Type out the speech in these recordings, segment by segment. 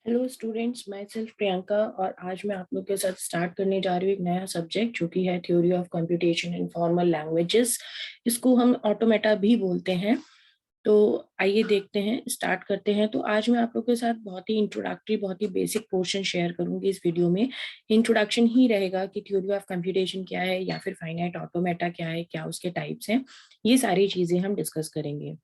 Hello students, my self Priyanka. और आज मैं आप लोग के साथ स्टार्ट करने जा रही हूँ एक नया सब्जेक्ट जो कि है theory of computation in formal languages. इसको हम ऑटोमेटा भी बोलते हैं। तो आइए देखते हैं, स्टार्ट करते हैं। तो आज मैं आप लोग के साथ बहुत ही इंट्रोडक्टरी, बहुत ही बेसिक पोर्शन शेयर करूंगी इस वीडियो में। इंट्रोडक्शन ही रहेगा कि थ्योरी ऑफ कंप्यूटेशन क्या है या फिर फाइनाइट ऑटोमेटा क्या है, क्या उसके टाइप्स हैं। ये सारी चीजें हम डिस्कस करेंगे।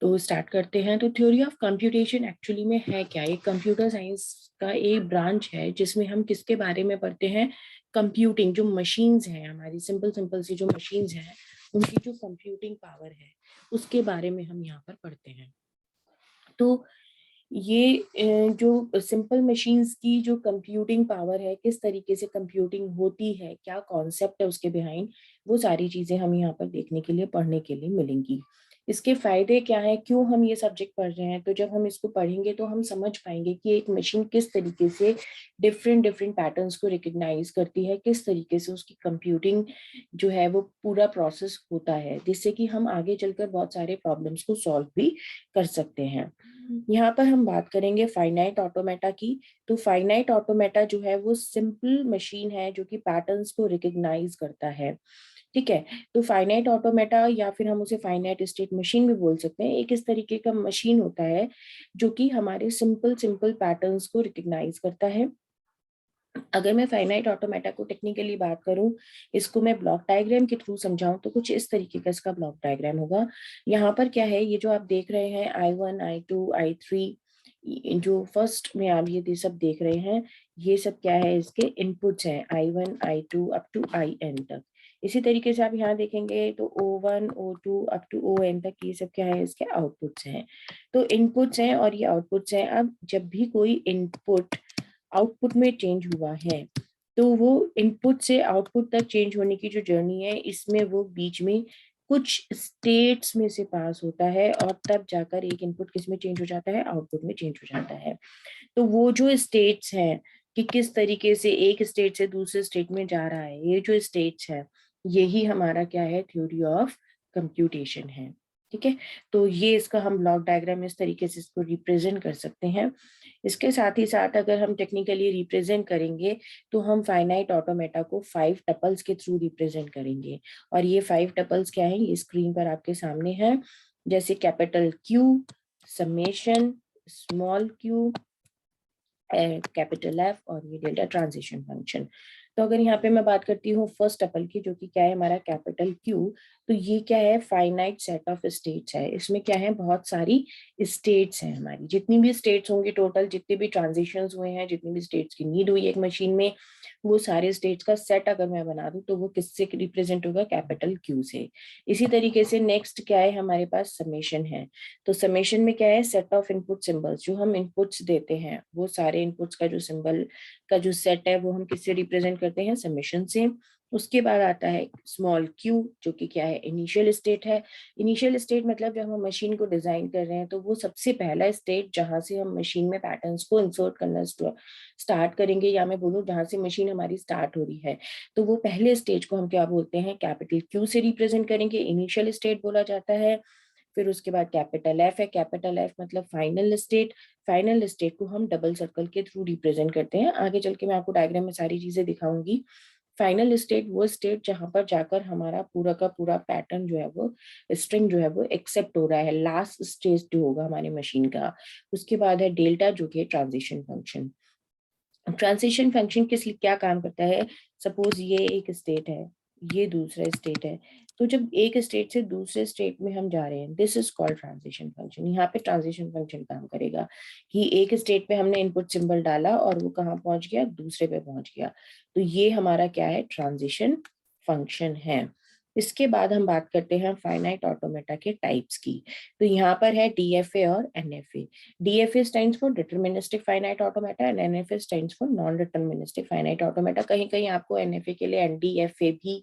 तो स्टार्ट करते हैं। तो थ्योरी ऑफ कंप्यूटेशन एक्चुअली में है क्या? ये कंप्यूटर साइंस का एक ब्रांच है जिसमें हम किसके बारे में पढ़ते हैं? कंप्यूटिंग, जो मशीन्स हैं हमारी, सिंपल सिंपल सी जो मशीन्स हैं, उनकी जो कंप्यूटिंग पावर है उसके बारे में हम यहाँ पर पढ़ते हैं। तो ये जो सिंपल मशीन्स की जो कंप्यूटिंग पावर है, किस तरीके से कंप्यूटिंग होती है, क्या कॉन्सेप्ट है उसके बिहाइंड, वो सारी चीजें हम यहाँ पर देखने के लिए, पढ़ने के लिए मिलेंगी। इसके फायदे क्या है, क्यों हम ये सब्जेक्ट पढ़ रहे हैं? तो जब हम इसको पढ़ेंगे तो हम समझ पाएंगे कि एक मशीन किस तरीके से डिफरेंट डिफरेंट पैटर्न्स को रिकग्नाइज करती है, किस तरीके से उसकी कंप्यूटिंग जो है वो पूरा प्रोसेस होता है, जिससे कि हम आगे चलकर बहुत सारे प्रॉब्लम्स को सॉल्व भी कर सकते हैं। यहाँ पर हम बात करेंगे फाइनाइट ऑटोमेटा की। तो फाइनाइट ऑटोमेटा जो है वो सिंपल मशीन है जो कि पैटर्न्स को रिकग्नाइज करता है। ठीक है। तो फाइनाइट ऑटोमेटा या फिर हम उसे फाइनाइट स्टेट मशीन भी बोल सकते हैं, एक इस तरीके का मशीन होता है जो कि हमारे सिंपल सिंपल पैटर्न्स को रिकग्नाइज करता है। अगर मैं फाइनाइट ऑटोमेटा को टेक्निकली बात करूं, इसको मैं ब्लॉक डायग्राम के थ्रू समझाऊं तो कुछ इस तरीके का इसका ब्लॉक डायग्राम होगा। यहाँ पर क्या है, ये जो आप देख रहे हैं I1 I2 I3, जो फर्स्ट में आप ये सब देख रहे हैं, ये सब क्या है, इसके इनपुट्स हैं I1 I2 up to IN तक। इसी तरीके से आप यहाँ देखेंगे तो O1 O2 up to ON तक, ये सब क्या है, इसके आउटपुट्स हैं। तो इनपुट्स हैं और ये आउटपुट्स हैं। अब जब भी कोई इनपुट आउटपुट में चेंज हुआ है, तो वो इनपुट से आउटपुट तक चेंज होने की जो जर्नी है, इसमें वो बीच में कुछ स्टेट्स में से पास होता है और तब जाकर एक इनपुट किस में चेंज हो जाता है, आउटपुट में चेंज हो जाता है। तो वो जो स्टेट्स हैं कि किस तरीके से एक स्टेट से दूसरे स्टेट में जा रहा है, ये जो स्टेट्स है, यही हमारा क्या है, थ्योरी ऑफ कंप्यूटेशन है। ठीक है। तो ये इसका हम ब्लॉक डायग्राम इस तरीके से इसको रिप्रेजेंट कर सकते हैं। इसके साथ ही साथ अगर हम टेक्निकली रिप्रेजेंट करेंगे तो हम फाइनाइट ऑटोमेटा को 5 टपल्स के थ्रू रिप्रेजेंट करेंगे। और ये 5 टपल्स क्या है, ये स्क्रीन पर आपके सामने है। जैसे capital Q, summation, small q, capital F, और ये डेल्टा ट्रांजिशन फंक्शन। तो अगर यहाँ पे मैं बात करती हूँ फर्स्ट टपल की, जो कि क्या है हमारा कैपिटल Q, तो ये क्या है, फाइनाइट सेट ऑफ स्टेट्स है। इसमें क्या है, बहुत सारी स्टेट्स हैं हमारी, जितनी भी स्टेट्स होंगी टोटल, जितने भी ट्रांजिशंस हुए हैं, जितनी भी स्टेट्स की नीड हुई एक मशीन में, वो सारे स्टेट्स का सेट अगर मैं बना दूं तो वो किससे रिप्रेजेंट होगा, कैपिटल Q से। इसी तरीके से नेक्स्ट क्या है, हमारे पास समेशन है। तो समेशन में क्या है, सेट ऑफ इनपुट सिंबल्स, जो हम इनपुट्स देते हैं, वो सारे इनपुट्स का जो सिंबल का जो सेट है वो हम किससे रिप्रेजेंट करते हैं, समेशन से। उसके बाद आता है स्मॉल q, जो कि क्या है, इनिशियल स्टेट है। इनिशियल स्टेट मतलब जब हम मशीन को डिजाइन कर रहे हैं तो वो सबसे पहला स्टेट जहां से हम मशीन में पैटर्न्स को इंसर्ट करना स्टार्ट करेंगे, या मैं बोलूँ जहां से मशीन हमारी स्टार्ट हो रही है, तो वो पहले स्टेज को हम क्या बोलते हैं, कैपिटल Q से रिप्रेजेंट करेंगे, इनिशियल स्टेट बोला जाता है। फिर उसके बाद कैपिटल F है, कैपिटल F मतलब फाइनल स्टेट। फाइनल स्टेट को हम डबल सर्कल के थ्रू रिप्रेजेंट करते हैं। आगे चल के मैं आपको डायग्राम में सारी चीजें दिखाऊंगी। फाइनल स्टेट वो स्टेट जहां पर जाकर हमारा पूरा का पूरा पैटर्न जो है वो, स्ट्रिंग जो है वो एक्सेप्ट हो रहा है, लास्ट स्टेज जो होगा हमारी मशीन का। उसके बाद है डेल्टा, जो कि ट्रांजिशन फंक्शन। ट्रांजिशन फंक्शन किस लिए क्या काम करता है, सपोज ये एक स्टेट है, ये दूसरा स्टेट है, तो जब एक स्टेट से दूसरे स्टेट में हम जा रहे हैं, this is called transition function. यहाँ पे ट्रांजिशन फंक्शन काम करेगा कि एक स्टेट पे हमने इनपुट सिंबल डाला और वो कहाँ पहुंच गया, दूसरे पे पहुंच गया। तो ये हमारा क्या है, ट्रांजिशन फंक्शन है। इसके बाद हम बात करते हैं फाइनाइट ऑटोमेटा के टाइप्स की। तो यहाँ पर है DFA और NFA। DFA stands for deterministic finite automata and NFA stands for non-deterministic finite automata। कहीं कहीं आपको NFA के लिए NDFA भी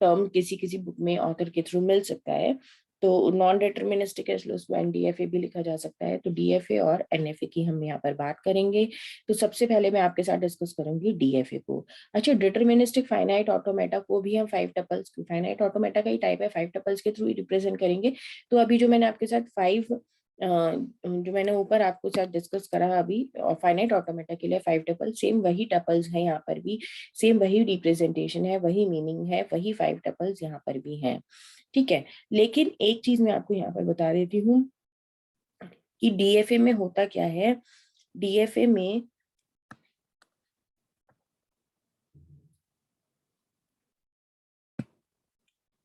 टर्म किसी किसी बुक में ऑथर के थ्रू मिल सकता है। तो नॉन डिटर्मिनिस्टिक है, इसलिए उसको NDFA भी लिखा जा सकता है। तो DFA और NFA की हम यहाँ पर बात करेंगे। तो सबसे पहले मैं आपके साथ डिस्कस करूंगी DFA को। अच्छा, डिटर्मिनिस्टिक फाइनाइट ऑटोमेटा को भी हम 5 टपल्स, फाइनाइट ऑटोमेटा का ही टाइप है, 5 टपल्स के थ्रू रिप्रेजेंट करेंगे। तो अभी जो मैंने आपके साथ 5 जो मैंने ऊपर आपको साथ डिस्कस करा अभी, और फाइनाइट ऑटोमेटा के लिए 5 टपल, सेम वही टपल्स है यहाँ पर भी, सेम वही रिप्रेजेंटेशन है, वही मीनिंग है, वही 5 टपल्स यहाँ पर भी हैं, ठीक है। लेकिन एक चीज मैं आपको यहाँ पर बता देती हूँ कि डीएफए में होता क्या है। डीएफए में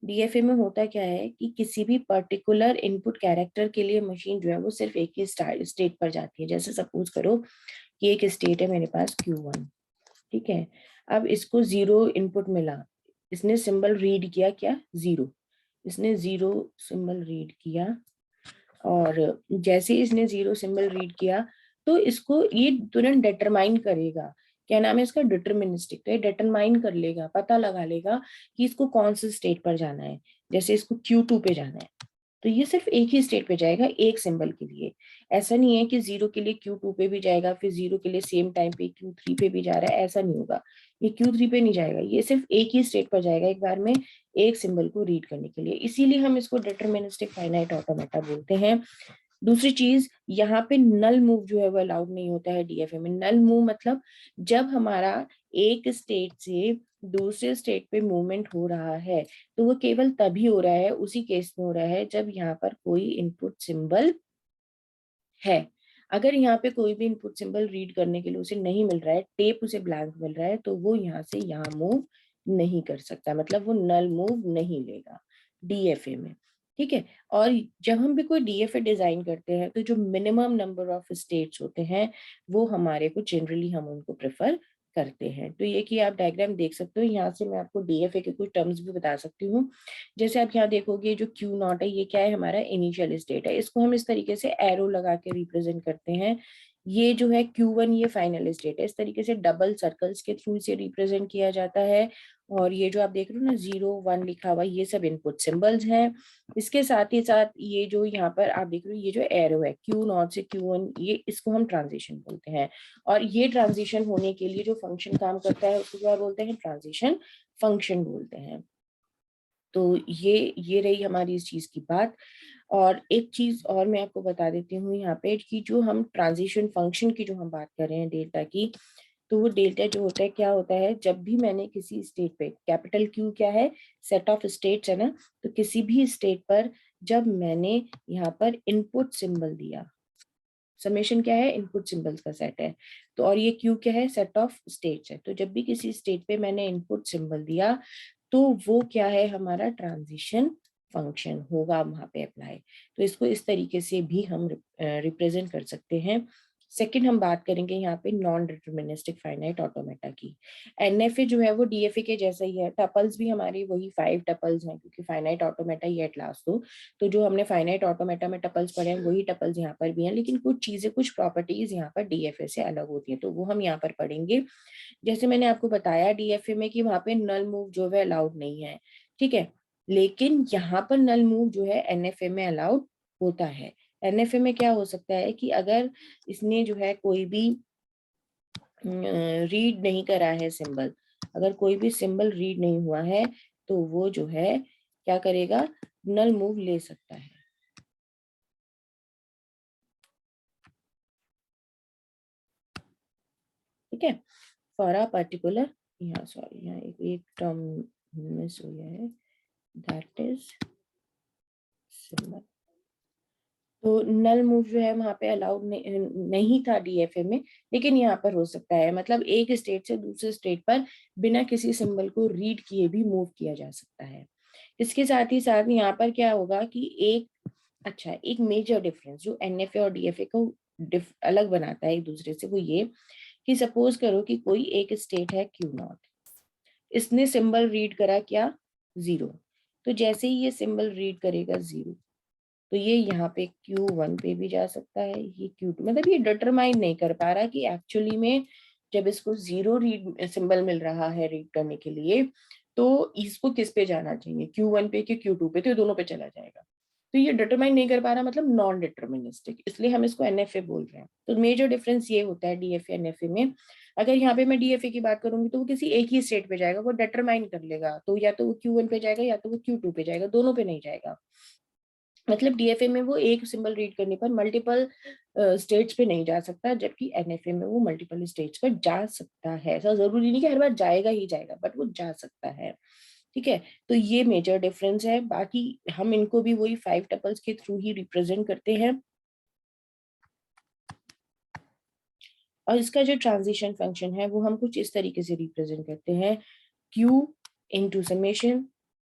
डीएफए में होता क्या है कि किसी भी पर्टिकुलर इनपुट कैरेक्टर के लिए मशीन जो है वो सिर्फ एक ही स्टेट पर जाती है। जैसे सपोज करो कि एक स्टेट है मेरे पास Q1, ठीक है। अब इसको 0 इनपुट मिला, इसने सिंबल रीड किया क्या, 0, इसने 0 सिंबल रीड किया, और जैसे इसने 0 सिंबल रीड किया तो इसको ये तुरंत डिटरमाइन करेगा, क्या नाम है इसका, डिटरमिनिस्टिक। तो ये डिटरमाइन कर लेगा, पता लगा लेगा कि इसको कौन से स्टेट पर जाना है। जैसे इसको Q2 पे जाना है तो ये सिर्फ एक ही स्टेट पे जाएगा, एक सिंबल के लिए। ऐसा नहीं है कि 0 के लिए Q2 पे भी जाएगा, फिर 0 के लिए सेम टाइम पे Q3 पे भी जा रहा है, ऐसा नहीं होगा। ये Q3 पे नहीं जाएगा, ये सिर्फ एक ही स्टेट पर जाएगा एक बार में, एक सिंबल को रीड करने के लिए। इसीलिए हम इसको डिटरमिनिस्टिक फाइनाइट ऑटोमेटा बोलते हैं। दूसरी चीज, यहाँ पे नल मूव जो है वो अलाउड नहीं होता है डीएफए में। नल मूव मतलब जब हमारा एक स्टेट से दूसरे स्टेट पे मूवमेंट हो रहा है तो वो केवल तभी हो रहा है, उसी केस में हो रहा है जब यहाँ पर कोई इनपुट सिंबल है। अगर यहाँ पे कोई भी इनपुट सिंबल रीड करने के लिए उसे नहीं मिल रहा है, टेप उसे ब्लैंक मिल रहा है, तो वो यहाँ से यहाँ मूव नहीं कर सकता, मतलब वो नल मूव नहीं लेगा डीएफए में, ठीक है। और जब हम भी कोई डीएफए डिजाइन करते हैं तो जो मिनिमम नंबर ऑफ स्टेट्स होते हैं वो हमारे को जनरली हम उनको प्रेफर करते हैं। तो ये कि आप डायग्राम देख सकते हो, यहाँ से मैं आपको डीएफए के कुछ टर्म्स भी बता सकती हूँ। जैसे आप यहाँ देखोगे जो Q0 है ये क्या है, हमारा इनिशियल स्टेट है, इसको हम इस तरीके से एरो लगा के रिप्रेजेंट करते हैं। ये जो है Q1 ये फाइनल स्टेट है, इस तरीके से डबल सर्कल्स के थ्रू इसे रिप्रेजेंट किया जाता है। और ये जो आप देख रहे हो ना 0 1 लिखा हुआ, ये सब इनपुट सिंबल्स हैं। इसके साथ ही साथ ये जो यहाँ पर आप देख रहे हो ये जो एरो है Q0 से Q1, ये इसको हम ट्रांजिशन बोलते हैं। और ये ट्रांजिशन होने के लिए जो फंक्शन काम करता है उसको क्या बोलते हैं, ट्रांजिशन फंक्शन बोलते हैं। तो ये रही हमारी इस चीज की बात। और एक चीज और मैं आपको बता देती हूँ यहाँ पे कि जो हम ट्रांजिशन फंक्शन की जो हम बात कर रहे हैं डेल्टा की, तो वो डेल्टा जो होता है क्या होता है, जब भी मैंने किसी स्टेट पे, कैपिटल Q क्या है, सेट ऑफ स्टेट्स है ना, तो किसी भी स्टेट पर जब मैंने यहाँ पर इनपुट सिंबल दिया, समेशन क्या है, इनपुट सिंबल्स का सेट है, तो और ये Q क्या है, सेट ऑफ स्टेट्स है, तो जब भी किसी स्टेट पे मैंने इनपुट सिंबल दिया तो वो क्या है, हमारा ट्रांजिशन फंक्शन होगा वहां पे अप्लाई। तो इसको इस तरीके से भी हम रिप्रेजेंट कर सकते हैं। सेकंड हम बात करेंगे यहाँ पे नॉन डिटरमिनिस्टिक फाइनाइट ऑटोमेटा की। एनएफए जो है वो डीएफए के जैसा ही है, टपल्स भी हमारी वही 5 टपल्स हैं क्योंकि finite automata he at last. तो जो हमने फाइनाइट ऑटोमेटा में टपल्स पढ़े हैं वही टपल्स यहाँ पर भी हैं, लेकिन कुछ चीजें, कुछ प्रॉपर्टीज यहाँ पर डीएफए से अलग होती हैं, तो वो हम यहाँ पर पढ़ेंगे। जैसे मैंने आपको बताया डीएफए में कि वहां पे नल मूव जो है अलाउड नहीं है, ठीक है। लेकिन यहाँ पर नल मूव जो है एनएफए में अलाउड होता है। एनएफए में क्या हो सकता है कि अगर इसने जो है कोई भी रीड नहीं करा है सिंबल, अगर कोई भी सिंबल रीड नहीं हुआ है तो वो जो है क्या करेगा, नल मूव ले सकता है, ठीक है। फॉर अ पर्टिकुलर, यहाँ सॉरी यहाँ एक टर्म मिस हो गया है, दैट इज सिंबल। तो नल मूव जो है वहां पे अलाउड नहीं था डीएफए में, लेकिन यहाँ पर हो सकता है, मतलब एक स्टेट से दूसरे स्टेट पर बिना किसी सिंबल को रीड किए भी मूव किया जा सकता है। इसके साथ ही साथ यहाँ पर क्या होगा कि एक मेजर डिफरेंस जो एनएफए और डीएफए को अलग बनाता है एक दूसरे से, वो ये कि सपोज करो कि कोई एक स्टेट है Q0, इसने सिंबल रीड करा क्या, 0, तो जैसे ही ये सिंबल रीड करेगा 0 तो ये यहाँ पे Q1 पे भी जा सकता है, ये Q2, मतलब ये डिटरमाइन नहीं कर पा रहा कि एक्चुअली में जब इसको 0 रीड सिंबल मिल रहा है रीड करने के लिए तो इसको किस पे जाना चाहिए, Q1 पे कि Q2 पे, तो ये दोनों पे चला जाएगा। तो ये डिटरमाइन नहीं कर पा रहा, मतलब नॉन डिटरमिनिस्टिक, इसलिए हम इसको एनएफए बोल रहे हैं। तो मेजर डिफरेंस ये होता है डीएफए एनएफए में। अगर यहाँ पे मैं डीएफए की बात करूंगी तो वो किसी एक ही स्टेट पे जाएगा, वो डिटरमाइन कर लेगा, तो या तो वो Q1 पे जाएगा या तो वो Q2 पे जाएगा, दोनों पे नहीं जाएगा। मतलब डीएफए में वो एक सिंबल रीड करने पर मल्टीपल स्टेट्स पे नहीं जा सकता, जबकि एनएफए में वो मल्टीपल स्टेट्स पर जा सकता है। ऐसा जरूरी नहीं कि हर बार जाएगा ही जाएगा, बट वो जा सकता है। ठीक है, तो ये मेजर डिफरेंस है। बाकी हम इनको भी वही 5 टपल्स के थ्रू ही रिप्रेजेंट करते हैं। और इसका जो ट्रांजिशन फंक्शन है वो हम कुछ इस तरीके से रिप्रेजेंट करते हैं, q into summation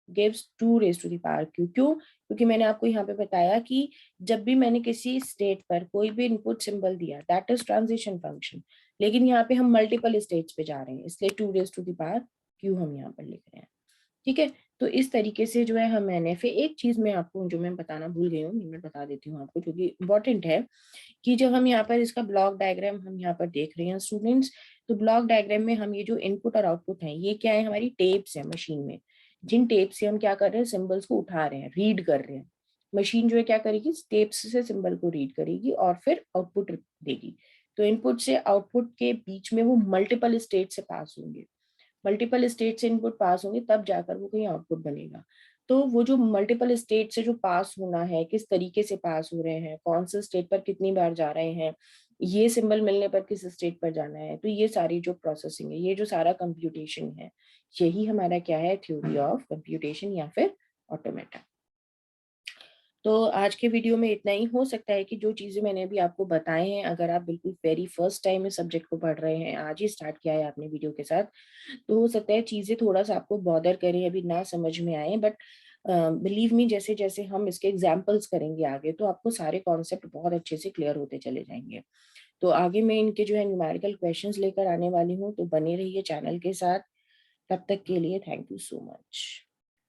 gives 2 raise to the power q। क्यों? क्योंकि मैंने आपको यहाँ पे बताया कि जब भी मैंने किसी स्टेट पर कोई भी इनपुट सिंबल दिया, दैट इज ट्रांजिशन फंक्शन, लेकिन यहाँ पे हम मल्टीपल स्टेट्स पे जा रहे हैं, इसलिए 2 raise to the power q हम यहाँ पर लिख रहे हैं। ठीक है, तो इस तरीके से जो है हम एनएफए, एक चीज मैं आपको जो मैं बताना भूल गई हूँ, मैं बता देती हूँ आपको क्योंकि इंपॉर्टेंट है, कि जब हम यहाँ पर इसका ब्लॉक डायग्राम हम यहाँ पर देख रहे हैं स्टूडेंट्स, तो ब्लॉक डायग्राम में हम ये जो इनपुट और आउटपुट है, ये क्या है, हमारी टेप्स है मशीन में, जिन टेप से हम क्या कर रहे हैं, सिंबल्स को उठा रहे हैं, रीड कर रहे हैं। मशीन जो है क्या करेगी, टेप्स से सिंबल को रीड करेगी और फिर आउटपुट देगी। तो इनपुट से आउटपुट के बीच में वो मल्टीपल स्टेट से पास होंगे, मल्टीपल स्टेट से इनपुट पास होंगे, तब जाकर वो कहीं आउटपुट बनेगा। तो वो जो मल्टीपल स्टेट से जो पास होना है, किस तरीके से पास हो रहे हैं, कौन से स्टेट पर कितनी बार जा रहे हैं, ये सिंबल मिलने पर किस स्टेट पर जाना है, तो ये सारी जो प्रोसेसिंग है, ये जो सारा कंप्यूटेशन है, यही हमारा क्या है, थ्योरी ऑफ कंप्यूटेशन या फिर ऑटोमेटा। तो आज के वीडियो में इतना ही। हो सकता है कि जो चीजें मैंने अभी आपको बताए हैं, अगर आप बिल्कुल वेरी फर्स्ट टाइम इस सब्जेक्ट को पढ़ रहे हैं, आज ही स्टार्ट किया है आपने वीडियो के साथ, तो हो सकता है चीजें थोड़ा सा आपको बॉदर करें, अभी ना समझ में आए, बट बिलीव मी, जैसे जैसे हम इसके एग्जाम्पल्स करेंगे आगे, तो आपको सारे कॉन्सेप्ट बहुत अच्छे से क्लियर होते चले जाएंगे। तो आगे मैं इनके जो है न्यूमेरिकल क्वेश्चंस लेकर आने वाली हूँ, तो बने रहिए चैनल के साथ। तब तक के लिए थैंक यू सो मच।